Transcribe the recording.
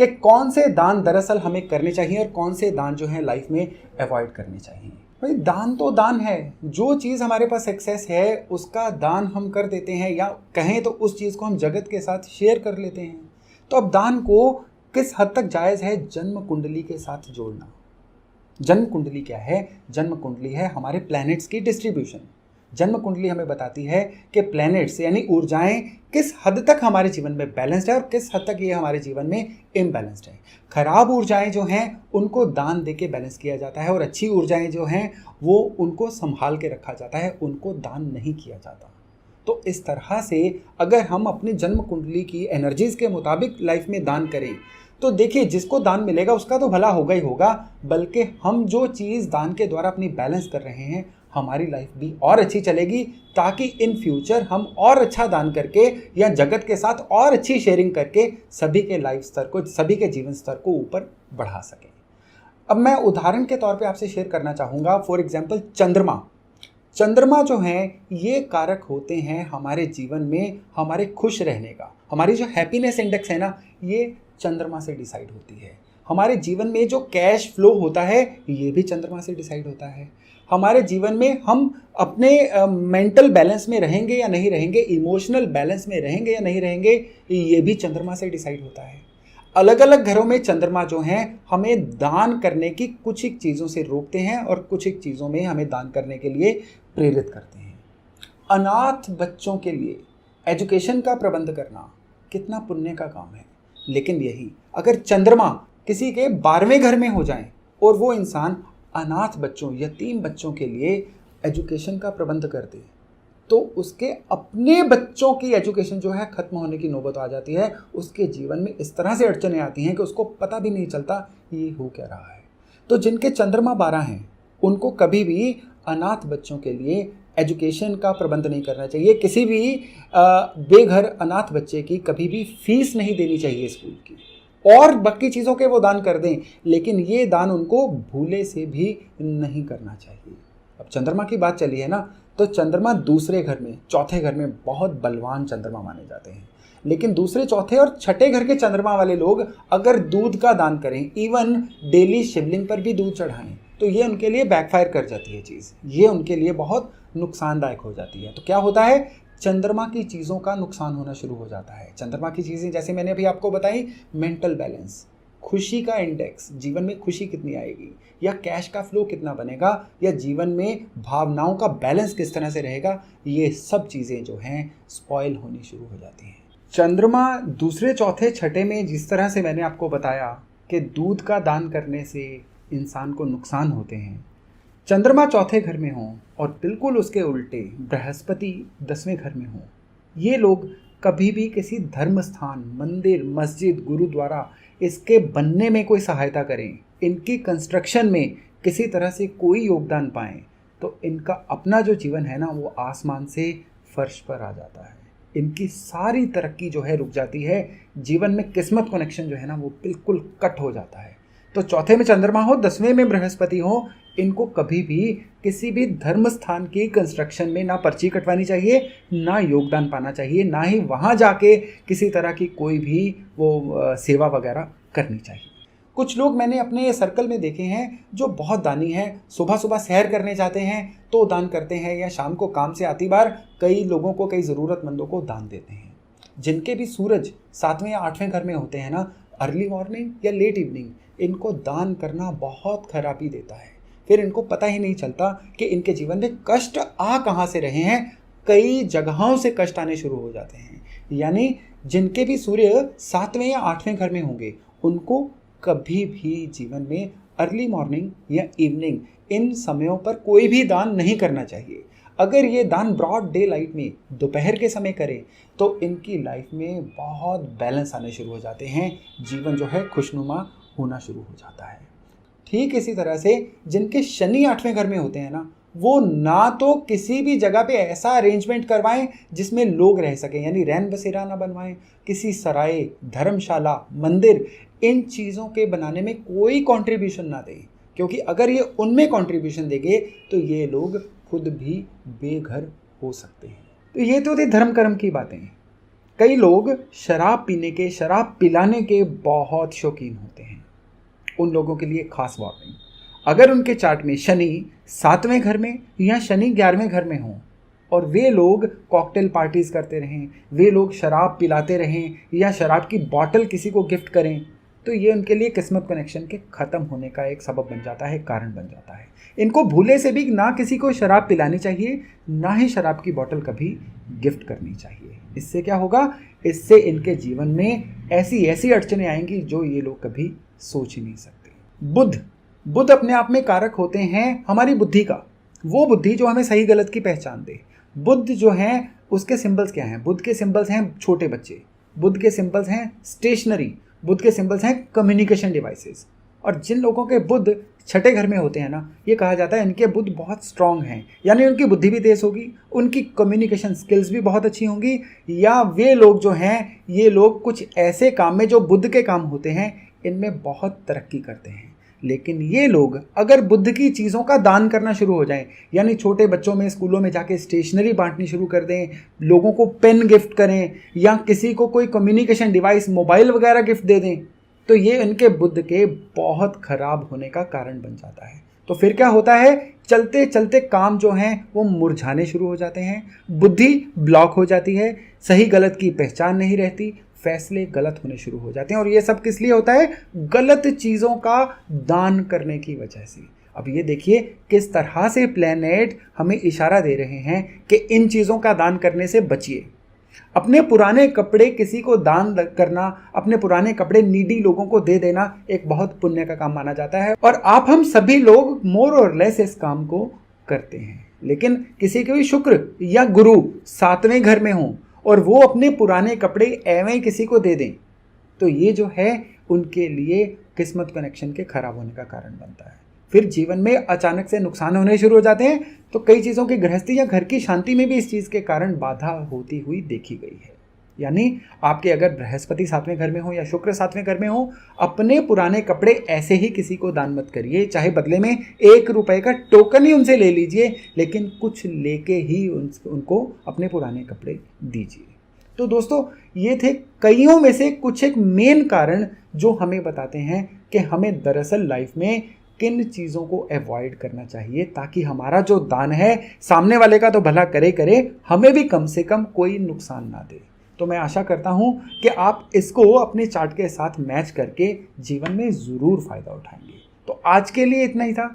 कि कौन से दान दरअसल हमें करने चाहिए और कौन से दान जो है लाइफ में अवॉइड करने चाहिए। भाई दान तो दान है, जो चीज़ हमारे पास एक्सेस है उसका दान हम कर देते हैं, या कहें तो उस चीज़ को हम जगत के साथ शेयर कर लेते हैं। तो अब दान को किस हद तक जायज़ है जन्म कुंडली के साथ जोड़ना। जन्म कुंडली क्या है? जन्म कुंडली है हमारे प्लैनेट्स की डिस्ट्रीब्यूशन। जन्म कुंडली हमें बताती है कि प्लैनेट्स यानी ऊर्जाएं किस हद तक हमारे जीवन में बैलेंस्ड है और किस हद तक ये हमारे जीवन में इम्बैलेंस्ड है। खराब ऊर्जाएं जो हैं उनको दान दे के बैलेंस किया जाता है, और अच्छी ऊर्जाएं जो हैं वो उनको संभाल के रखा जाता है, उनको दान नहीं किया जाता। तो इस तरह से अगर हम अपनी जन्म कुंडली की एनर्जीज के मुताबिक लाइफ में दान करें तो देखिए जिसको दान मिलेगा उसका तो भला होगा ही होगा, बल्कि हम जो चीज़ दान के द्वारा अपनी बैलेंस कर रहे हैं हमारी लाइफ भी और अच्छी चलेगी, ताकि इन फ्यूचर हम और अच्छा दान करके या जगत के साथ और अच्छी शेयरिंग करके सभी के लाइफ स्तर को, सभी के जीवन स्तर को ऊपर बढ़ा सकें। अब मैं उदाहरण के तौर पे आपसे शेयर करना चाहूँगा, फॉर एग्जांपल चंद्रमा। चंद्रमा जो हैं ये कारक होते हैं हमारे जीवन में हमारे खुश रहने का। हमारी जो हैप्पीनेस इंडेक्स है ना, ये चंद्रमा से डिसाइड होती है। हमारे जीवन में जो कैश फ्लो होता है ये भी चंद्रमा से डिसाइड होता है। हमारे जीवन में हम अपने मेंटल बैलेंस में रहेंगे या नहीं रहेंगे, इमोशनल बैलेंस में रहेंगे या नहीं रहेंगे, ये भी चंद्रमा से डिसाइड होता है। अलग अलग घरों में चंद्रमा जो हैं हमें दान करने की कुछ एक चीज़ों से रोकते हैं और कुछ एक चीज़ों में हमें दान करने के लिए प्रेरित करते हैं। अनाथ बच्चों के लिए एजुकेशन का प्रबंध करना कितना पुण्य का काम है, लेकिन यही अगर चंद्रमा किसी के 12वें घर में हो जाए और वो इंसान अनाथ बच्चों, यतीम बच्चों के लिए एजुकेशन का प्रबंध कर दे, तो उसके अपने बच्चों की एजुकेशन जो है ख़त्म होने की नौबत आ जाती है। उसके जीवन में इस तरह से अड़चनें आती हैं कि उसको पता भी नहीं चलता ये हो क्या रहा है। तो जिनके चंद्रमा 12 हैं उनको कभी भी अनाथ बच्चों के लिए एजुकेशन का प्रबंध नहीं करना चाहिए। किसी भी बेघर अनाथ बच्चे की कभी भी फीस नहीं देनी चाहिए स्कूल की, और बाकी चीज़ों के वो दान कर दें, लेकिन ये दान उनको भूले से भी नहीं करना चाहिए। अब चंद्रमा की बात चली है ना, तो चंद्रमा दूसरे घर में, चौथे घर में बहुत बलवान चंद्रमा माने जाते हैं। लेकिन दूसरे, चौथे और छठे घर के चंद्रमा वाले लोग अगर दूध का दान करें, इवन डेली शिवलिंग पर भी दूध चढ़ाएं, तो ये उनके लिए बैकफायर कर जाती है चीज़, ये उनके लिए बहुत नुकसानदायक हो जाती है। तो क्या होता है, चंद्रमा की चीज़ों का नुकसान होना शुरू हो जाता है। चंद्रमा की चीज़ें जैसे मैंने अभी आपको बताई, मेंटल बैलेंस, खुशी का इंडेक्स, जीवन में खुशी कितनी आएगी, या कैश का फ्लो कितना बनेगा, या जीवन में भावनाओं का बैलेंस किस तरह से रहेगा, ये सब चीज़ें जो हैं स्पॉइल होनी शुरू हो जाती हैं। चंद्रमा दूसरे, चौथे, छठे में जिस तरह से मैंने आपको बताया कि दूध का दान करने से इंसान को नुकसान होते हैं, चंद्रमा चौथे घर में हों और बिल्कुल उसके उल्टे बृहस्पति 10वें घर में हों, ये लोग कभी भी किसी धर्म स्थान, मंदिर, मस्जिद, गुरुद्वारा इसके बनने में कोई सहायता करें, इनकी कंस्ट्रक्शन में किसी तरह से कोई योगदान पाएं, तो इनका अपना जो जीवन है ना वो आसमान से फर्श पर आ जाता है। इनकी सारी तरक्की जो है रुक जाती है, जीवन में किस्मत कनेक्शन जो है ना वो बिल्कुल कट हो जाता है। तो चौथे में चंद्रमा हो, 10वें में बृहस्पति हो, इनको कभी भी किसी भी धर्म स्थान की कंस्ट्रक्शन में ना पर्ची कटवानी चाहिए, ना योगदान पाना चाहिए, ना ही वहाँ जाके किसी तरह की कोई भी वो सेवा वगैरह करनी चाहिए। कुछ लोग मैंने अपने सर्कल में देखे हैं जो बहुत दानी हैं, सुबह सुबह सैर करने जाते हैं तो दान करते हैं, या शाम को काम से आती बार कई लोगों को, कई ज़रूरतमंदों को दान देते हैं। जिनके भी सूरज 7वें या 8वें घर में होते हैं ना, अर्ली मॉर्निंग या लेट इवनिंग, इनको दान करना बहुत खराबी देता है। फिर इनको पता ही नहीं चलता कि इनके जीवन में कष्ट आ कहाँ से रहे हैं, कई जगहों से कष्ट आने शुरू हो जाते हैं। यानी जिनके भी सूर्य 7वें या 8वें घर में होंगे उनको कभी भी जीवन में अर्ली मॉर्निंग या इवनिंग, इन समयों पर कोई भी दान नहीं करना चाहिए। अगर ये दान ब्रॉड डे लाइट में, दोपहर के समय करें, तो इनकी लाइफ में बहुत बैलेंस आने शुरू हो जाते हैं, जीवन जो है खुशनुमा होना शुरू हो जाता है। ठीक इसी तरह से जिनके शनि 8वें घर में होते हैं ना, वो ना तो किसी भी जगह पे ऐसा अरेंजमेंट करवाएं जिसमें लोग रह सकें, यानी रैन बसेरा ना बनवाएं, किसी सराय, धर्मशाला, मंदिर, इन चीज़ों के बनाने में कोई कंट्रीब्यूशन ना दें, क्योंकि अगर ये उनमें कंट्रीब्यूशन देंगे तो ये लोग खुद भी बेघर हो सकते हैं। तो ये तो थी धर्म कर्म की बातें। कई लोग शराब पीने के, शराब पिलाने के बहुत शौकीन होते हैं। उन लोगों के लिए खास वार्निंग, अगर उनके चार्ट में शनि 7वें घर में या शनि 11वें घर में हो और वे लोग कॉकटेल पार्टीज करते रहें, वे लोग शराब पिलाते रहें या शराब की बॉटल किसी को गिफ्ट करें, तो ये उनके लिए किस्मत कनेक्शन के ख़त्म होने का एक सबब बन जाता है, कारण बन जाता है। इनको भूले से भी ना किसी को शराब पिलानी चाहिए, ना ही शराब की बॉटल कभी गिफ्ट करनी चाहिए। इससे क्या होगा, इससे इनके जीवन में ऐसी ऐसी अड़चनें आएंगी जो ये लोग कभी सोच ही नहीं सकते। बुध अपने आप में कारक होते हैं हमारी बुद्धि का, वो बुद्धि जो हमें सही गलत की पहचान दे। बुध जो है उसके सिंबल्स क्या हैं? बुध के सिंबल्स हैं छोटे बच्चे, बुध के सिंबल्स हैं स्टेशनरी, बुध के सिंबल्स हैं कम्युनिकेशन डिवाइसेस। और जिन लोगों के बुध छठे घर में होते हैं ना, ये कहा जाता है इनके बुध बहुत स्ट्रांग हैं, यानी उनकी बुद्धि भी तेज होगी, उनकी कम्युनिकेशन स्किल्स भी बहुत अच्छी होंगी, या वे लोग जो हैं ये लोग कुछ ऐसे काम में जो बुध के काम होते हैं इनमें बहुत तरक्की करते हैं। लेकिन ये लोग अगर बुद्ध की चीज़ों का दान करना शुरू हो जाएं, यानी छोटे बच्चों में स्कूलों में जाके स्टेशनरी बांटनी शुरू कर दें, लोगों को पेन गिफ्ट करें या किसी को कोई कम्युनिकेशन डिवाइस मोबाइल वगैरह गिफ्ट दे दें, तो ये इनके बुद्ध के बहुत खराब होने का कारण बन जाता है। तो फिर क्या होता है, चलते चलते काम जो हैं वो मुरझाने शुरू हो जाते हैं, बुद्धि ब्लॉक हो जाती है, सही गलत की पहचान नहीं रहती, फैसले गलत होने शुरू हो जाते हैं। और ये सब किस लिए होता है? गलत चीज़ों का दान करने की वजह से। अब ये देखिए किस तरह से प्लैनेट हमें इशारा दे रहे हैं कि इन चीज़ों का दान करने से बचिए। अपने पुराने कपड़े किसी को दान करना, अपने पुराने कपड़े नीडी लोगों को दे देना एक बहुत पुण्य का काम माना जाता है, और हम सभी लोग मोर और लेस इस काम को करते हैं। लेकिन किसी के भी शुक्र या गुरु 7वें घर में हो और वो अपने पुराने कपड़े एवं किसी को दे दें, तो ये जो है उनके लिए किस्मत कनेक्शन के खराब होने का कारण बनता है। फिर जीवन में अचानक से नुकसान होने शुरू हो जाते हैं। तो कई चीज़ों की गृहस्थी या घर की शांति में भी इस चीज़ के कारण बाधा होती हुई देखी गई है। यानी आपके अगर बृहस्पति 7वें घर में हो या शुक्र 7वें घर में हो, अपने पुराने कपड़े ऐसे ही किसी को दान मत करिए, चाहे बदले में 1 रुपए का टोकन ही उनसे ले लीजिए, लेकिन कुछ लेके ही उनको अपने पुराने कपड़े दीजिए। तो दोस्तों, ये थे कईयों में से कुछ एक मेन कारण जो हमें बताते हैं कि हमें दरअसल लाइफ में किन चीज़ों को अवॉइड करना चाहिए, ताकि हमारा जो दान है सामने वाले का तो भला करे, हमें भी कम से कम कोई नुकसान ना दे। तो मैं आशा करता हूं कि आप इसको अपने चार्ट के साथ मैच करके जीवन में ज़रूर फ़ायदा उठाएंगे। तो आज के लिए इतना ही था।